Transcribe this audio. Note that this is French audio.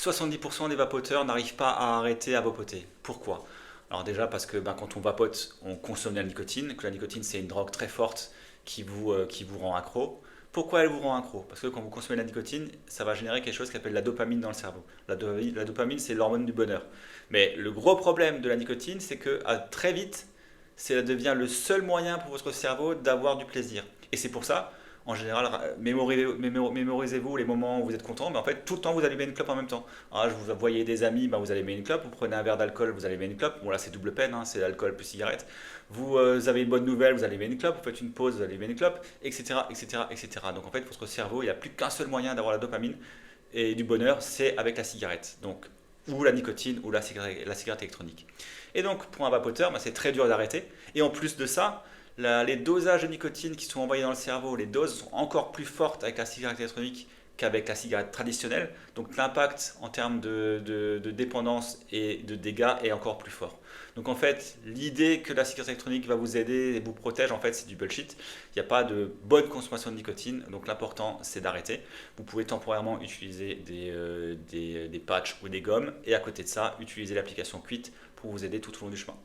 70% des vapoteurs n'arrivent pas à arrêter à vapoter. Pourquoi? Alors déjà parce que quand on vapote, on consomme de la nicotine, que la nicotine c'est une drogue très forte qui vous rend accro. Pourquoi elle vous rend accro? Parce que quand vous consommez de la nicotine, ça va générer quelque chose qui s'appelle la dopamine dans le cerveau. La dopamine, c'est l'hormone du bonheur. Mais le gros problème de la nicotine, c'est que très vite, ça devient le seul moyen pour votre cerveau d'avoir du plaisir. Et c'est pour ça, en général, mémorisez-vous les moments où vous êtes content, mais en fait, tout le temps, vous allumez une clope en même temps. Alors là, vous voyez des amis, vous allumez une clope, vous prenez un verre d'alcool, vous allumez une clope. Bon, là, c'est double peine, hein, c'est l'alcool plus cigarette. Vous avez une bonne nouvelle, vous allumez une clope, vous faites une pause, vous allumez une clope, etc., etc., etc. Donc en fait, votre cerveau, il n'a plus qu'un seul moyen d'avoir la dopamine et du bonheur, c'est avec la cigarette. Donc, ou la nicotine, ou la cigarette électronique. Et donc, pour un vapoteur, c'est très dur d'arrêter. Et en plus de ça, les dosages de nicotine qui sont envoyés dans le cerveau, les doses sont encore plus fortes avec la cigarette électronique qu'avec la cigarette traditionnelle. Donc l'impact en termes de dépendance et de dégâts est encore plus fort. Donc en fait, l'idée que la cigarette électronique va vous aider et vous protège, en fait, c'est du bullshit. Il n'y a pas de bonne consommation de nicotine, donc l'important, c'est d'arrêter. Vous pouvez temporairement utiliser des patchs ou des gommes, et à côté de ça, utiliser l'application Quit pour vous aider tout au long du chemin.